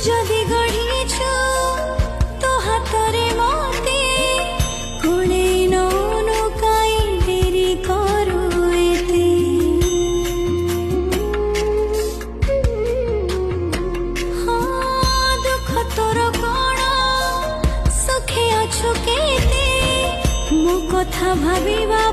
যদি গঢ়িছ তো হাতরে মতে কোণে নৌকাই দেরি করু এতে দুঃখ তোর কোণ সুখে অছু কেতে মো কথা ভাবিবা